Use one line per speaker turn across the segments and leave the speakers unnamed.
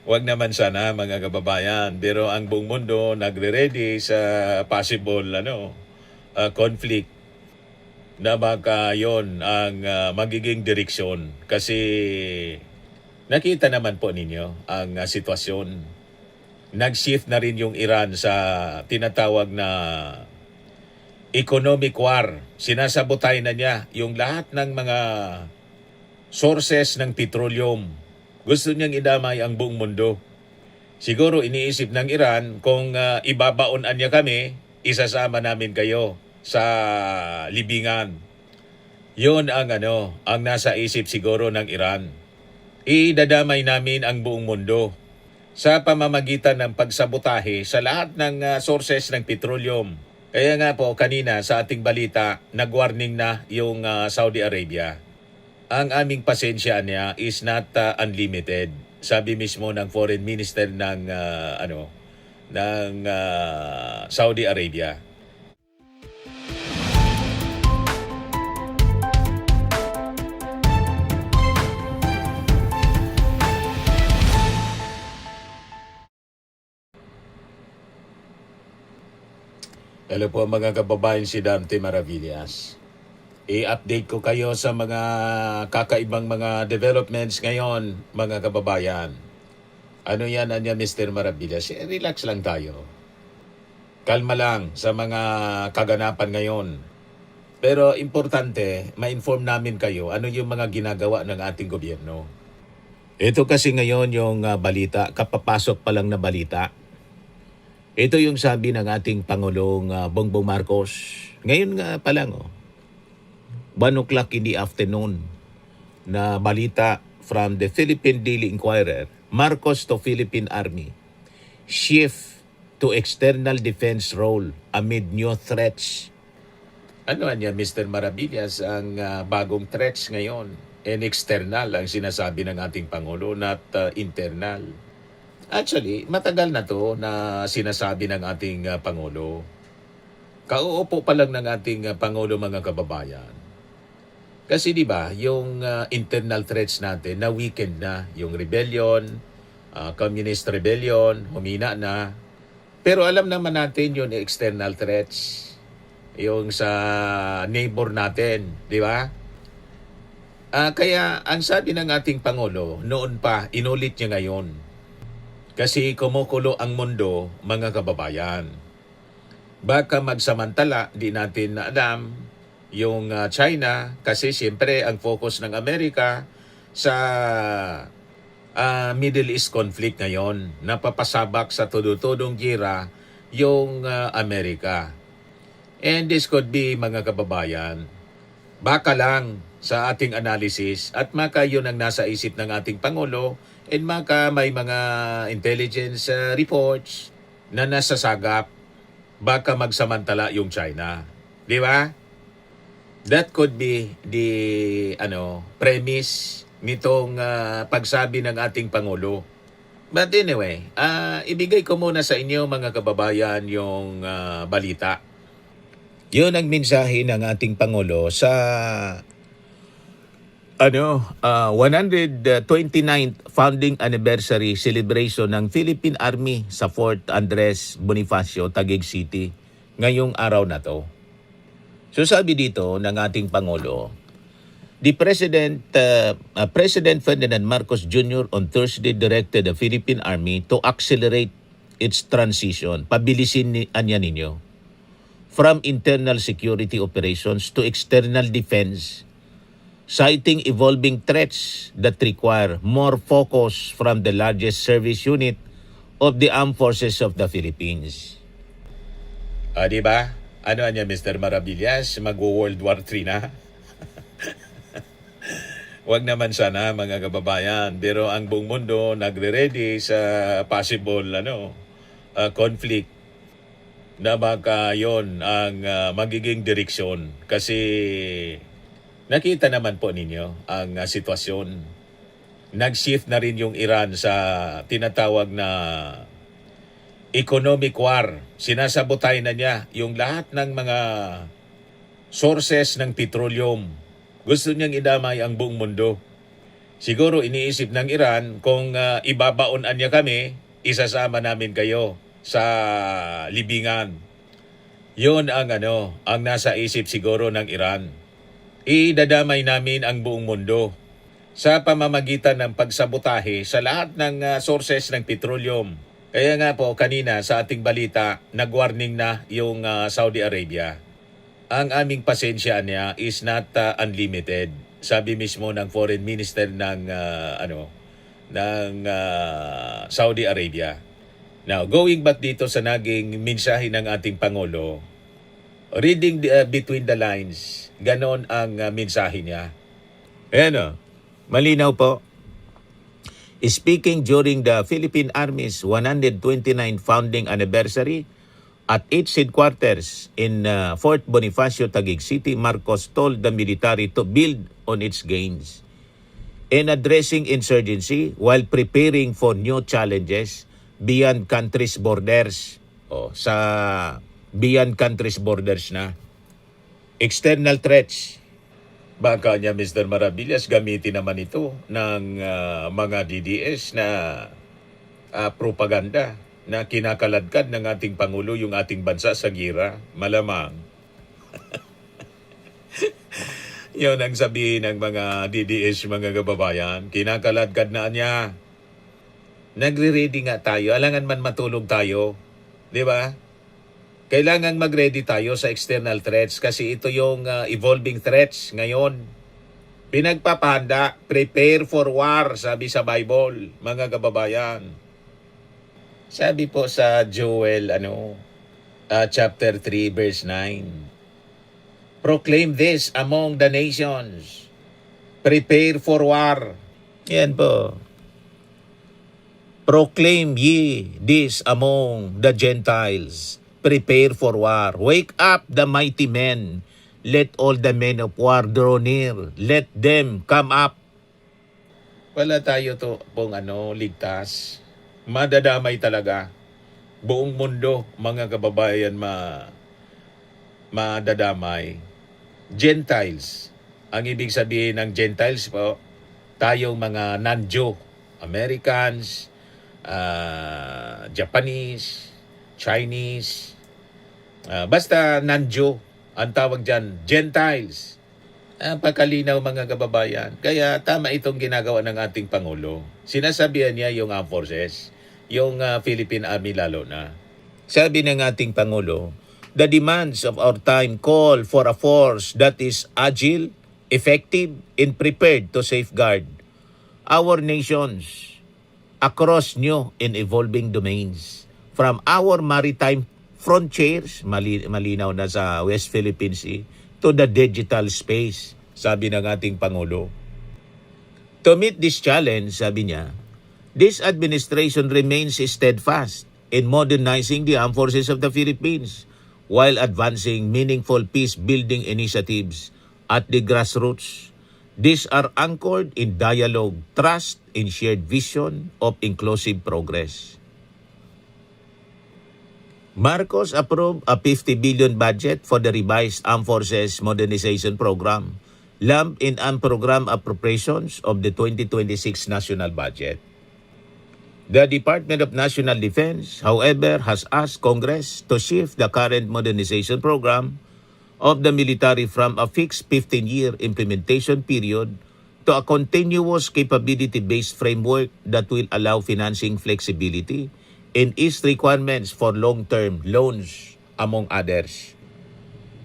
Wag naman sana mga kababayan, pero ang buong mundo nagre-ready sa possible conflict na baka yon ang magiging direksyon. Kasi nakita naman po ninyo ang sitwasyon. Nag-shift na rin yung Iran sa tinatawag na economic war. Sinasabotay na niya yung lahat ng mga sources ng petroleum. Gusto niyang idamay ang buong mundo. Siguro iniisip ng Iran kung ibabaonan niya kami, isasama namin kayo sa libingan. Yon ang ang nasa isip siguro ng Iran. Idadamay namin ang buong mundo sa pamamagitan ng pagsabotahe sa lahat ng sources ng petroleum. Kaya nga po kanina sa ating balita, nag-warning na yung Saudi Arabia. Ang aming pasensya niya is not unlimited. Sabi mismo ng Foreign Minister ng Saudi Arabia. Hello po mga kababayan, si Dante Maravillas. I-update ko kayo sa mga kakaibang mga developments ngayon, mga kababayan. Ano yan, Mr. Maravillas? Relax lang tayo. Kalma lang sa mga kaganapan ngayon. Pero importante, ma-inform namin kayo ano yung mga ginagawa ng ating gobyerno. Ito kasi ngayon yung balita, kapapasok pa lang na balita. Ito yung sabi ng ating Pangulong Bongbong Marcos. Ngayon nga pa lang, 1 o'clock in the afternoon, na balita from the Philippine Daily Inquirer, Marcos to Philippine Army, shift to external defense role amid new threats. Ano niya, Mr. Maravillas, ang bagong threats ngayon? And external ang sinasabi ng ating Pangulo, not internal. Actually, matagal na to na sinasabi ng ating Pangulo. Kauupo pa lang ng ating Pangulo, mga kababayan. Kasi di ba, yung internal threats natin na weakened na, yung rebellion, communist rebellion, humina na. Pero alam naman natin yung external threats, yung sa neighbor natin, di ba? Kaya ang sabi ng ating Pangulo, noon pa, inulit niya ngayon. Kasi kumukulo ang mundo, mga kababayan. Baka magsamantala, di natin na alam yung China, kasi siyempre ang focus ng Amerika sa Middle East conflict ngayon. Napapasabak sa tudutudong gira yung Amerika. And this could be, mga kababayan, baka lang sa ating analysis at maka yun ang nasa isip ng ating Pangulo and maka may mga intelligence reports na nasasagap baka magsamantala yung China. Di ba? That could be the premise nitong pagsabi ng ating Pangulo. But anyway, ibigay ko muna sa inyo mga kababayan yung balita. Yun ang mensahe ng ating Pangulo sa 129th founding anniversary celebration ng Philippine Army sa Fort Andres Bonifacio, Taguig City ngayong araw na to. So sabi dito ng ating Pangulo, the President Ferdinand Marcos Jr. on Thursday directed the Philippine Army to accelerate its transition. Pabilisin niya ninyo. From internal security operations to external defense, citing evolving threats that require more focus from the largest service unit of the Armed Forces of the Philippines. Di ba? Ano niya, Mr. Maravillas? Mag-World War III na? Wag naman sana, mga kababayan. Pero ang buong mundo nagre-ready sa possible conflict na baka yon ang magiging direksyon. Kasi nakita naman po ninyo ang sitwasyon. Nag-shift na rin yung Iran sa tinatawag na economic war. Sinasabotay na niya yung lahat ng mga sources ng petroleum. Gusto niyang idamay ang buong mundo. Siguro iniisip ng Iran kung ibabaonan niya kami, isasama namin kayo sa libingan. Yon ang ang nasa isip siguro ng Iran. Idadamay namin ang buong mundo sa pamamagitan ng pagsabotahe sa lahat ng sources ng petroleum. Kaya nga po kanina sa ating balita, nag-warning na yung Saudi Arabia. Ang aming pasensya niya is not unlimited. Sabi mismo ng Foreign Minister ng Saudi Arabia. Now, going back dito sa naging mensahe ng ating Pangulo, reading between the lines, ganon ang mensahe niya. Ayan malinaw po. Speaking during the Philippine Army's 129th founding anniversary at its headquarters in Fort Bonifacio, Taguig City, Marcos told the military to build on its gains. In addressing insurgency while preparing for new challenges beyond country's borders, sa beyond country's borders na, external threats. Baka niya Mr. Maravillas gamitin naman ito ng mga DDS na propaganda na kinakaladkad ng ating Pangulo yung ating bansa sa gira. Malamang. Yun ang sabihin ng mga DDS, mga kababayan. Kinakaladkad na niya. Nagre-ready nga tayo. Alangan man matulog tayo. Di ba? Kailangan mag-ready tayo sa external threats kasi ito yung evolving threats ngayon. Pinagpapahanda, prepare for war, sabi sa Bible, mga kababayan. Sabi po sa Joel, chapter 3, verse 9. Proclaim this among the nations. Prepare for war. Yan po. Proclaim ye this among the Gentiles. Prepare for war. Wake up the mighty men. Let all the men of war draw near. Let them come up. Wala tayo pong ligtas. Madadamay talaga. Buong mundo, mga kababayan, madadamay. Gentiles. Ang ibig sabihin ng Gentiles po, tayong mga non-Jew, Americans, Japanese, Chinese, basta non-Jew, ang tawag dyan, Gentiles. Pagkalinaw mga kababayan. Kaya tama itong ginagawa ng ating Pangulo. Sinasabihan niya yung armed forces, yung Philippine Army lalo na. Sabi ng ating Pangulo, the demands of our time call for a force that is agile, effective, and prepared to safeguard our nations across new and evolving domains. From our maritime frontiers, malinaw na sa West Philippine Sea, to the digital space, sabi ng ating Pangulo. To meet this challenge, sabi niya, this administration remains steadfast in modernizing the armed forces of the Philippines while advancing meaningful peace-building initiatives at the grassroots. These are anchored in dialogue, trust, and shared vision of inclusive progress. Marcos approved a 50 billion budget for the revised Armed Forces Modernization Program, lumped in unprogrammed appropriations of the 2026 national budget. The Department of National Defense, however, has asked Congress to shift the current modernization program of the military from a fixed 15-year implementation period to a continuous capability-based framework that will allow financing flexibility and ease requirements for long-term loans, among others.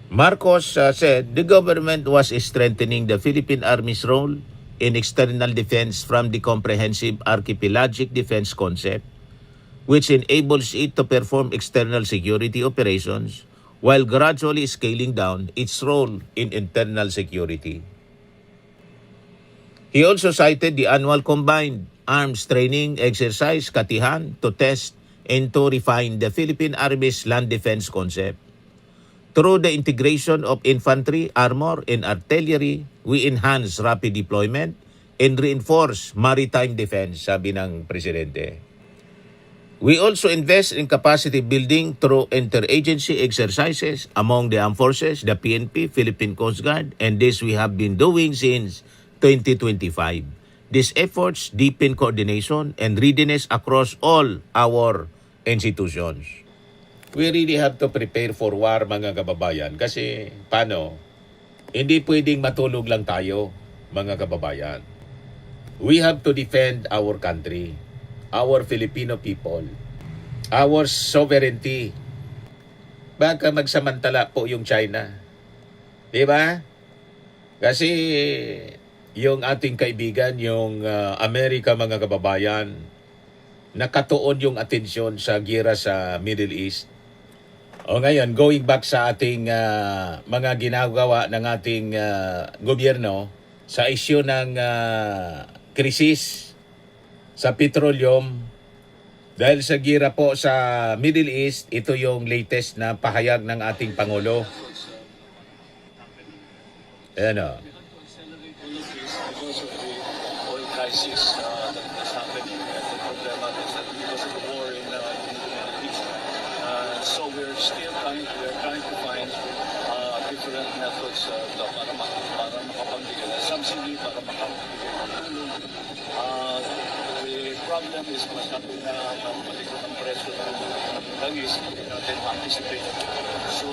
Marcos said the government was strengthening the Philippine Army's role in external defense from the comprehensive archipelagic defense concept, which enables it to perform external security operations while gradually scaling down its role in internal security. He also cited the annual combined arms training exercise Katihan to test and to refine the Philippine Army's land defense concept. Through the integration of infantry, armor, and artillery, we enhance rapid deployment and reinforce maritime defense, sabi ng Presidente. We also invest in capacity building through interagency exercises among the armed forces, the PNP, Philippine Coast Guard, and this we have been doing since 2025. These efforts deepen coordination and readiness across all our institutions. We really have to prepare for war, mga kababayan, kasi paano? Hindi pwedeng matulog lang tayo, mga kababayan. We have to defend our country, our Filipino people, our sovereignty. Baka magsamantala po yung China. Di ba? Kasi yung ating kaibigan, yung Amerika, mga kababayan, nakatuon yung atensyon sa gira sa Middle East. O ngayon, going back sa ating mga ginagawa ng ating gobyerno sa isyu ng krisis sa petroleum, dahil sa gira po sa Middle East, ito yung latest na pahayag ng ating Pangulo. Ayan o.
Crisis that is happening and the problema is that because of the war in the Middle East. So we're trying to find different methods para makapagbigay ng subsidy, para makapagbigay ng tulong. The problem is masyado na malikot ang presyo ng langis, hindi natin ma-anticipate. So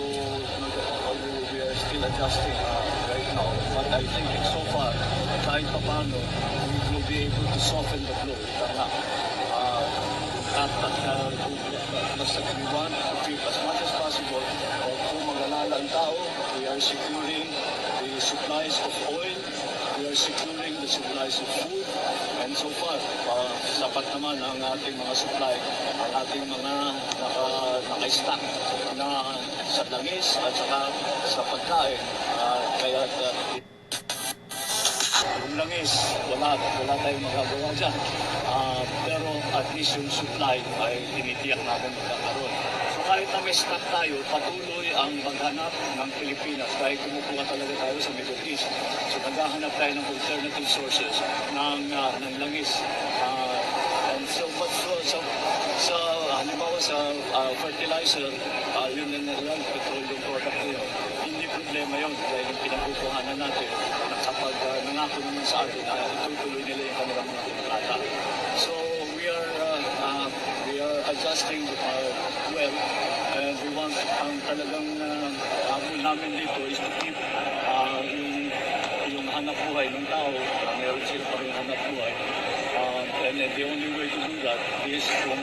we are still adjusting right now. But I think so far, kahit pa paano, we will be able to soften the blow. Tama. Basta we want to keep as much as possible. Kung mag-alala ang tao, we are securing the supplies of oil, we are securing the supplies of food, and so far, sapat naman ang ating mga supply, ang ating mga naka-stack na sa langis at saka sa pagkain. Kaya yung langis, wala tayong magagawa dyan. Pero at least yung supply ay tinitiyak natin magkakaroon. So kahit na may stock tayo, patuloy ang maghanap ng Pilipinas dahil kumukuha talaga tayo sa Middle East. So naghahanap tayo ng alternative sources ng langis. And so, halimbawa sa fertilizer, yun na lang, petroleum product yun. Hindi problema yun dahil yung pinagkukuhanan natin na kapag nangako naman sa atin, itutuloy nila yung kanilang mga kontrata. So we are adjusting well, and we want ang talagang habol namin dito is to keep yung hanap buhay ng tao, meron sila pa rin hanap buhay. And the only way to do that is kung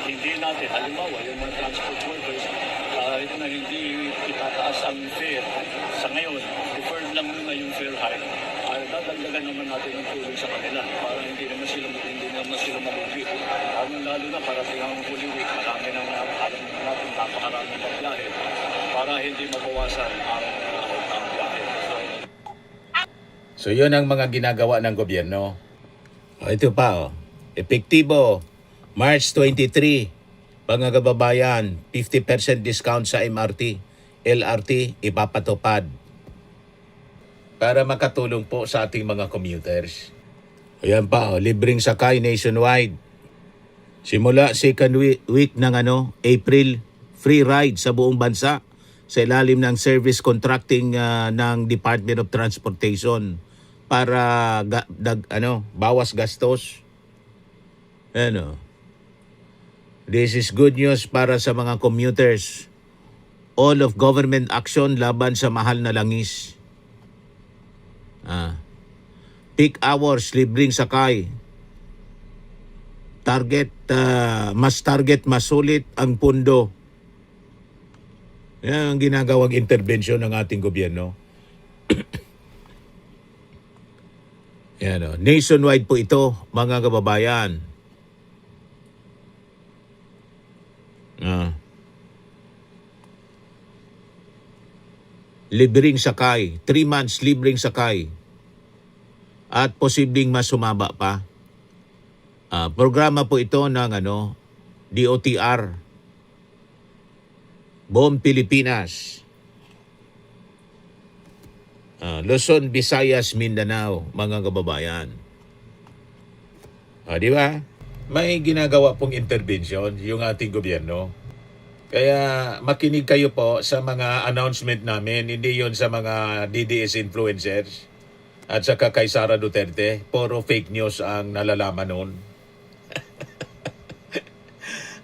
hindi natin, halimbawa, yung mga transport workers, kahit na hindi itataas ang fare sa ngayon, deferred lang muna yung fare hike, dadagdagan naman natin yung tulong sa kanila para hindi naman sila malugi. Lalo na para tingnan ang Holy Week, marami nang alam natin napakaraming pagbiyahe para hindi mabawasan ang biyahe.
So yun ang mga ginagawa ng gobyerno. Ito pa, epektibo, March 23, mga kababayan, 50% discount sa MRT, LRT, ipapatupad para makatulong po sa ating mga commuters. Ayan pa, libreng sakay nationwide. Simula second week ng April, free ride sa buong bansa sa ilalim ng service contracting ng Department of Transportation para bawas gastos. This is good news para sa mga commuters. All of government action laban sa mahal na langis. Peak hours, libreng sakay. Mas sulit ang pundo. Yan ang ginagawang intervention ng ating gobyerno. Yan, nationwide po ito, mga kababayan. Libreng sakay, 3 months libreng sakay. At posibleng mas sumaba pa. Programa po ito ng DOTR. Buong Pilipinas. Luzon, Visayas, Mindanao, mga kababayan. Di ba? May ginagawa pong intervention yung ating gobyerno. Kaya makinig kayo po sa mga announcement namin, hindi yon sa mga DDS influencers. At saka kay Sara Duterte, puro fake news ang nalalaman noon.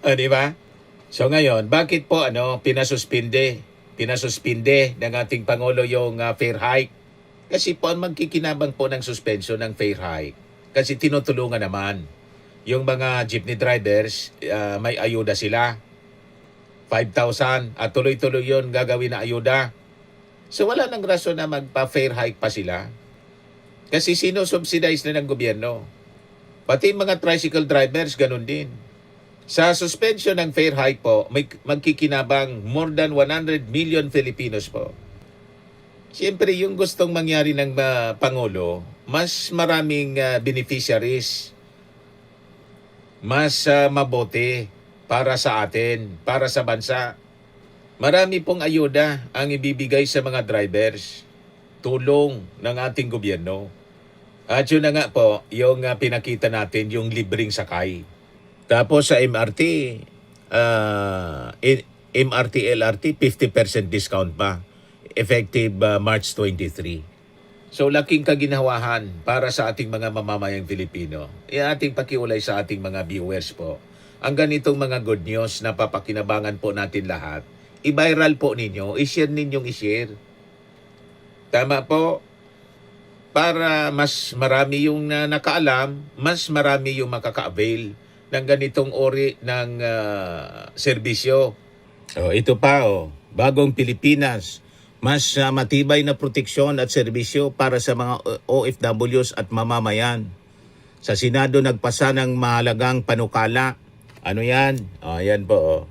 O, di ba? So ngayon, bakit po pinasuspinde ng ating Pangulo yung fare hike? Kasi po ang magkikinabang po ng suspension ng fare hike. Kasi tinutulungan naman yung mga jeepney drivers, may ayuda sila. 5,000 at tuloy-tuloy yun gagawin na ayuda. So wala nang rason na magpa-fare hike pa sila. Kasi sino-subsidize na ng gobyerno. Pati mga tricycle drivers, ganun din. Sa suspension ng fare hike po, may magkikinabang more than 100 million Filipinos po. Siyempre, yung gustong mangyari ng Pangulo, mas maraming beneficiaries, mas mabuti para sa atin, para sa bansa. Marami pong ayuda ang ibibigay sa mga drivers, tulong ng ating gobyerno. At yun na nga po, yung pinakita natin, yung libreng sakay. Tapos sa MRT, MRT-LRT, 50% discount pa. Effective March 23. So laking kaginawahan para sa ating mga mamamayang Pilipino. Ating pakiulay sa ating mga viewers po. Ang ganitong mga good news na papakinabangan po natin lahat, i-viral po ninyo, i-share ninyong i-share. Tama po? Para mas marami yung nakaalam, mas marami yung makaka-avail ng ganitong ori ng serbisyo. Ito pa, bagong Pilipinas, mas matibay na proteksyon at serbisyo para sa mga OFWs at mamamayan. Sa Senado nagpasa ng mahalagang panukala. Ano yan? Yan po.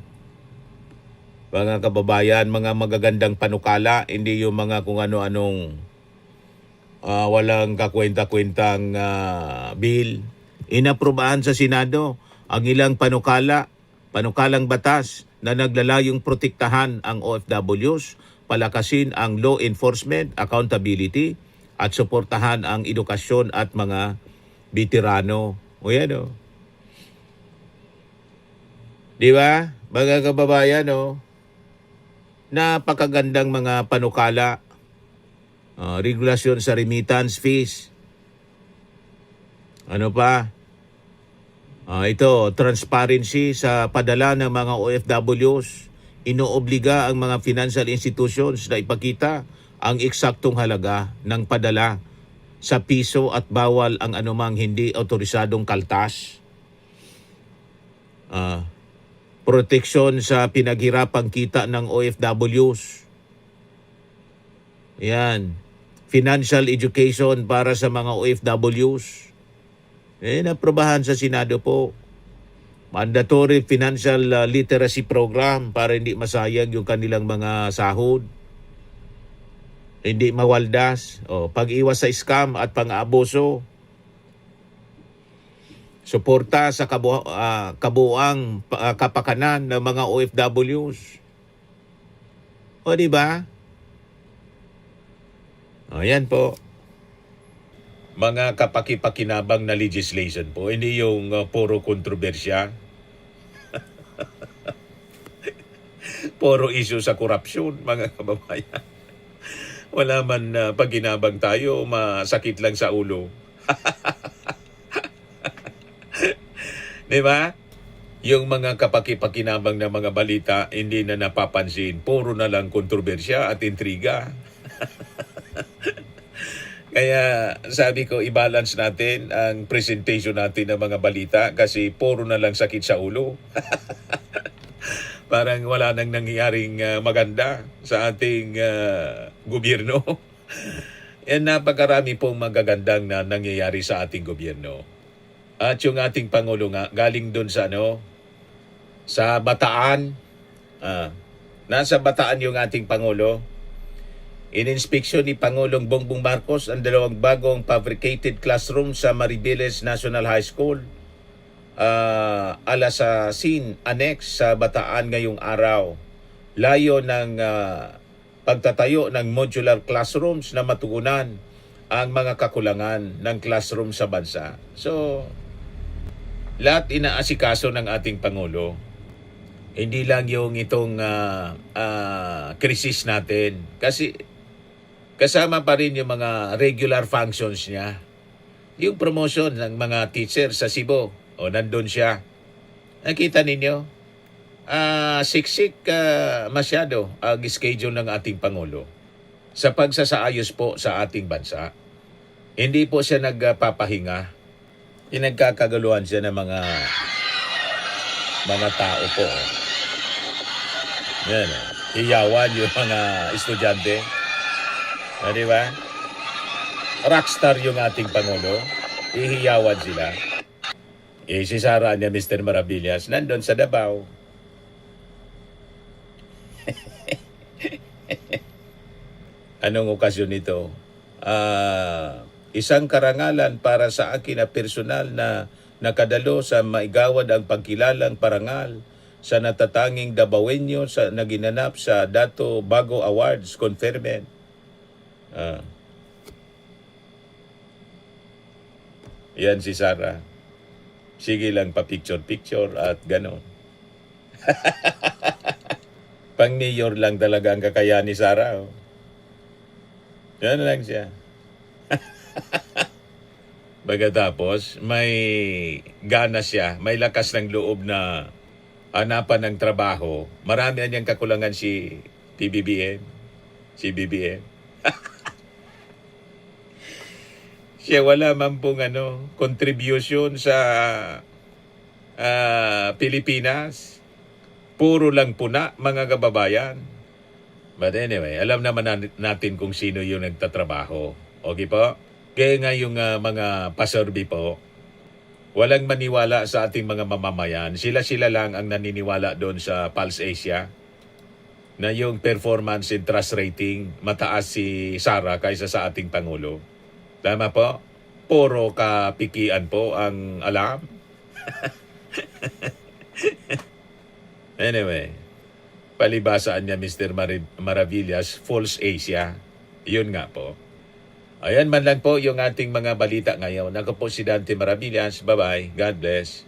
Mga kababayan, mga magagandang panukala, hindi yung mga kung ano-anong walang kakwenta-kwentang bill. Inaprubahan sa Senado ang ilang panukalang batas na naglalayong protektahan ang OFWs, palakasin ang law enforcement, accountability, at suportahan ang edukasyon at mga veterano. O yan o. Di ba? Mga kababayan napakagandang mga panukala. Regulasyon sa remittance fees. Ano pa? Ito, transparency sa padala ng mga OFWs. Inoobliga ang mga financial institutions na ipakita ang eksaktong halaga ng padala sa piso at bawal ang anumang hindi otorisadong kaltas. Proteksyon sa pinaghirapang kita ng OFWs. Yan. Financial education para sa mga OFWs. Naprobahan sa Senado po. Mandatory financial literacy program para hindi masayang yung kanilang mga sahod. Hindi mawaldas. Pag-iwas sa scam at pang-aabuso. Suporta sa kabuuang kapakanan ng mga OFWs. Di ba? Yan po. Mga kapaki-pakinabang na legislation po, hindi yung puro kontrobersya. Puro issue sa korupsyon, mga kababayan. Wala man paginabang tayo, masakit lang sa ulo. Di ba? Yung mga kapaki-pakinabang na mga balita, hindi na napapansin. Puro na lang kontrobersya at intriga. Kaya sabi ko, i-balance natin ang presentation natin ng mga balita kasi puro na lang sakit sa ulo. Parang wala nang nangyayaring maganda sa ating gobyerno. Yan, napakarami pong magagandang na nangyayari sa ating gobyerno. At yung ating Pangulo nga, galing dun sa sa Bataan. Nasa Bataan yung ating Pangulo. Ininspeksyon ni Pangulong Bongbong Marcos ang 2 bagong fabricated classroom sa Maribeles National High School. Alasasin Annex sa Bataan ngayong araw. Layo ng pagtatayo ng modular classrooms na matugunan ang mga kakulangan ng classroom sa bansa. So, lahat inaasikaso ng ating Pangulo. Hindi lang yung itong krisis natin. Kasi Kasama pa rin yung mga regular functions niya. Yung promotion ng mga teacher sa Cebu, o nandun siya. Nakita ninyo? Siksik masyado ang schedule ng ating Pangulo sa pagsasaayos po sa ating bansa. Hindi po siya nagpapahinga. Pinagkakaguluhan siya ng mga tao po. Yan, iyawan yung mga estudyante. Di ba? Rockstar yung ating Pangulo. Ihiyawan sila. Si Sara niya, Mr. Maravillas, nandun sa Davao. Anong okasyon ito? Isang karangalan para sa akin na personal na nakadalo sa maigawad ang pagkilalang parangal sa natatanging Davaoenyo sa naginanap sa Dato Bago Awards Conferment. Yan si Sara. Sige lang pa-picture-picture at ganon. Pang-mayor lang talaga ang kakayahan ni Sara. Oh. Yan lang siya. Pagkatapos, may gana siya, may lakas ng loob na hanapan ng trabaho. Marami niyang kakulangan si PBBM. Si BBM. Siya wala man pong contribution sa Pilipinas. Puro lang puna, mga kababayan. But anyway, alam naman natin kung sino yung nagtatrabaho. Okay po? Kaya nga yung mga pasurvey po, walang maniwala sa ating mga mamamayan. Sila-sila lang ang naniniwala doon sa Pulse Asia na yung performance and trust rating mataas si Sara kaysa sa ating Pangulo. Tama po? Puro kapikian po ang alam. Anyway, palibasaan niya Mr. Maravillas, false Asia. Yun nga po. Ayan man lang po yung ating mga balita ngayon. Ako po si Dante Maravillas. Bye-bye. God bless.